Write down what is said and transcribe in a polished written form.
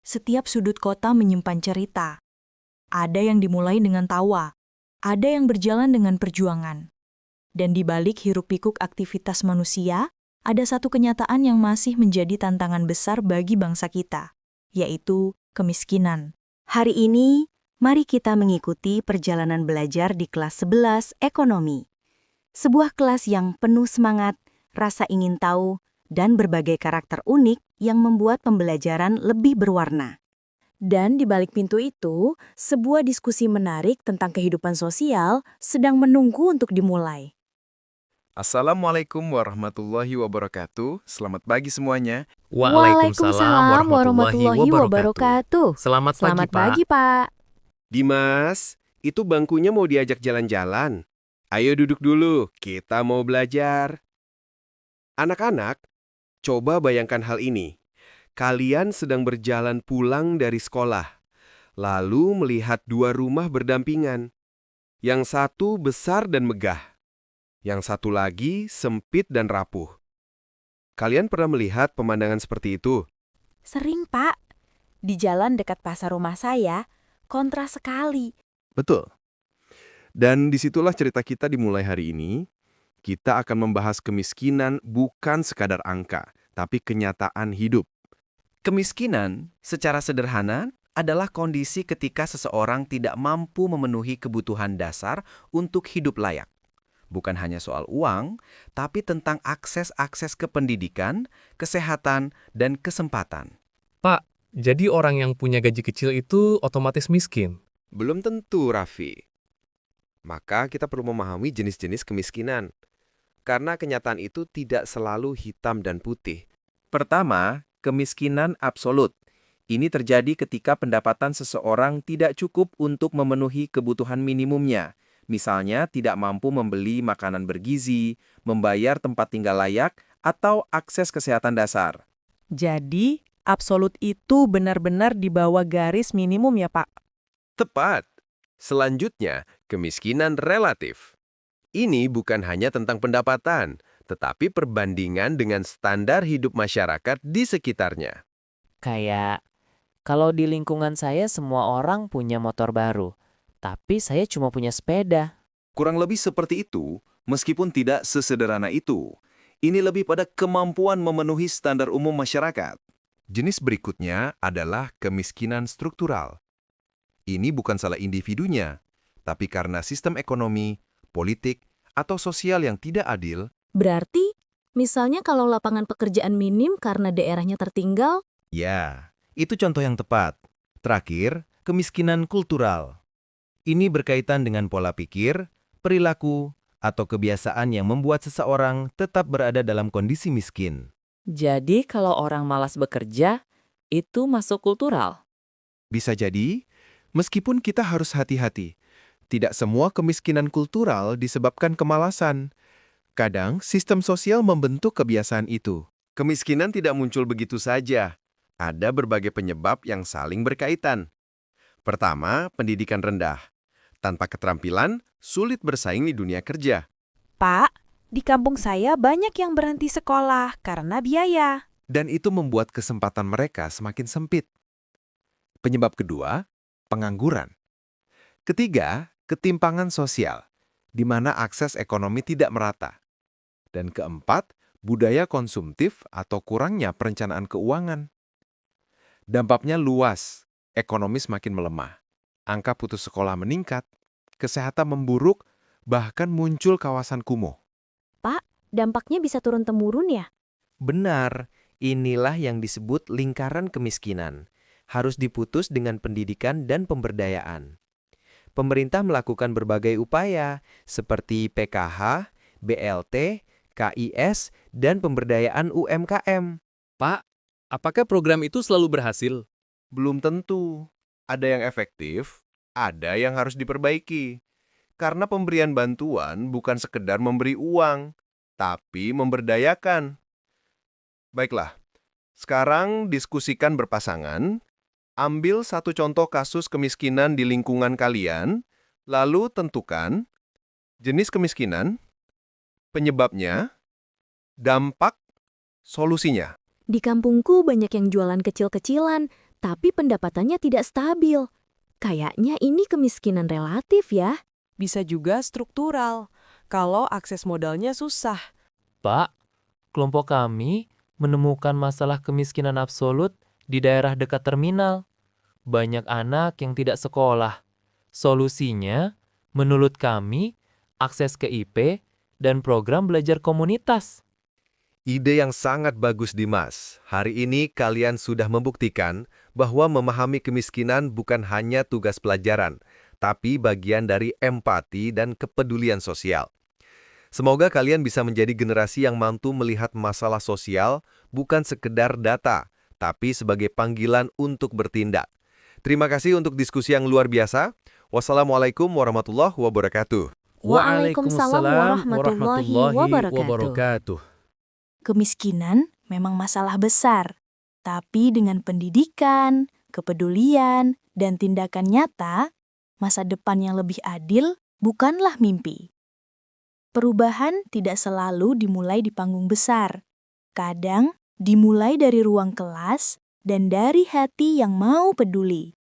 Setiap sudut kota menyimpan cerita. Ada yang dimulai dengan tawa, ada yang berjalan dengan perjuangan. Dan di balik hiruk-pikuk aktivitas manusia, ada satu kenyataan yang masih menjadi tantangan besar bagi bangsa kita, yaitu kemiskinan. Hari ini, mari kita mengikuti perjalanan belajar di kelas 11 Ekonomi. Sebuah kelas yang penuh semangat, rasa ingin tahu, dan berbagai karakter unik yang membuat pembelajaran lebih berwarna. Dan di balik pintu itu, sebuah diskusi menarik tentang kehidupan sosial sedang menunggu untuk dimulai. Assalamualaikum warahmatullahi wabarakatuh. Selamat pagi semuanya. Waalaikumsalam warahmatullahi wabarakatuh. Selamat Selamat pagi, pagi, Pak. Dimas, itu bangkunya mau diajak jalan-jalan. Ayo duduk dulu, kita mau belajar. Anak-anak, coba bayangkan hal ini. Kalian sedang berjalan pulang dari sekolah, lalu melihat dua rumah berdampingan. Yang satu besar dan megah, yang satu lagi sempit dan rapuh. Kalian pernah melihat pemandangan seperti itu? Sering, Pak. Di jalan dekat pasar rumah saya, kontras sekali. Betul. Dan disitulah cerita kita dimulai hari ini. Kita akan membahas kemiskinan bukan sekadar angka, tapi kenyataan hidup. Kemiskinan, secara sederhana, adalah kondisi ketika seseorang tidak mampu memenuhi kebutuhan dasar untuk hidup layak. Bukan hanya soal uang, tapi tentang akses ke pendidikan, kesehatan, dan kesempatan. Pak, jadi orang yang punya gaji kecil itu otomatis miskin? Belum tentu, Raffi. Maka kita perlu memahami jenis-jenis kemiskinan. Karena kenyataan itu tidak selalu hitam dan putih. Pertama, kemiskinan absolut. Ini terjadi ketika pendapatan seseorang tidak cukup untuk memenuhi kebutuhan minimumnya. Misalnya, tidak mampu membeli makanan bergizi, membayar tempat tinggal layak, atau akses kesehatan dasar. Jadi, absolut itu benar-benar di bawah garis minimum ya, Pak? Tepat. Selanjutnya, kemiskinan relatif. Ini bukan hanya tentang pendapatan, tetapi perbandingan dengan standar hidup masyarakat di sekitarnya. Kayak, kalau di lingkungan saya semua orang punya motor baru, tapi saya cuma punya sepeda. Kurang lebih seperti itu, meskipun tidak sesederhana itu. Ini lebih pada kemampuan memenuhi standar umum masyarakat. Jenis berikutnya adalah kemiskinan struktural. Ini bukan salah individunya, tapi karena sistem ekonomi, politik, atau sosial yang tidak adil. Berarti, misalnya kalau lapangan pekerjaan minim karena daerahnya tertinggal, Ya, itu contoh yang tepat. Terakhir, kemiskinan kultural. Ini berkaitan dengan pola pikir, perilaku, atau kebiasaan yang membuat seseorang tetap berada dalam kondisi miskin. Jadi kalau orang malas bekerja, itu masuk kultural. Bisa jadi, meskipun kita harus hati-hati, tidak semua kemiskinan kultural disebabkan kemalasan. Kadang, sistem sosial membentuk kebiasaan itu. Kemiskinan tidak muncul begitu saja. Ada berbagai penyebab yang saling berkaitan. Pertama, pendidikan rendah. Tanpa keterampilan, sulit bersaing di dunia kerja. Pak, di kampung saya banyak yang berhenti sekolah karena biaya. Dan itu membuat kesempatan mereka semakin sempit. Penyebab kedua, pengangguran. Ketiga, ketimpangan sosial, di mana akses ekonomi tidak merata. Dan keempat, budaya konsumtif atau kurangnya perencanaan keuangan. Dampaknya luas, ekonomi semakin melemah, angka putus sekolah meningkat, kesehatan memburuk, bahkan muncul kawasan kumuh. Pak, dampaknya bisa turun-temurun ya? Benar, inilah yang disebut lingkaran kemiskinan. Harus diputus dengan pendidikan dan pemberdayaan. Pemerintah melakukan berbagai upaya seperti PKH, BLT, KIS, dan pemberdayaan UMKM. Pak, apakah program itu selalu berhasil? Belum tentu. Ada yang efektif, ada yang harus diperbaiki. Karena pemberian bantuan bukan sekedar memberi uang, tapi memberdayakan. Baiklah, sekarang diskusikan berpasangan. Ambil satu contoh kasus kemiskinan di lingkungan kalian, lalu tentukan jenis kemiskinan, penyebabnya, dampak, solusinya. Di kampungku banyak yang jualan kecil-kecilan, tapi pendapatannya tidak stabil. Kayaknya ini kemiskinan relatif ya. Bisa juga struktural, kalau akses modalnya susah. Pak, kelompok kami menemukan masalah kemiskinan absolut di daerah dekat terminal. Banyak anak yang tidak sekolah. Solusinya, menurut kami, akses ke IP dan program belajar komunitas. Ide yang sangat bagus, Dimas. Hari ini kalian sudah membuktikan bahwa memahami kemiskinan bukan hanya tugas pelajaran, tapi bagian dari empati dan kepedulian sosial. Semoga kalian bisa menjadi generasi yang mampu melihat masalah sosial bukan sekedar data, tapi sebagai panggilan untuk bertindak. Terima kasih untuk diskusi yang luar biasa. Wassalamualaikum warahmatullahi wabarakatuh. Waalaikumsalam warahmatullahi wabarakatuh. Kemiskinan memang masalah besar, tapi dengan pendidikan, kepedulian, dan tindakan nyata, masa depan yang lebih adil bukanlah mimpi. Perubahan tidak selalu dimulai di panggung besar. Kadang dimulai dari ruang kelas dan dari hati yang mau peduli.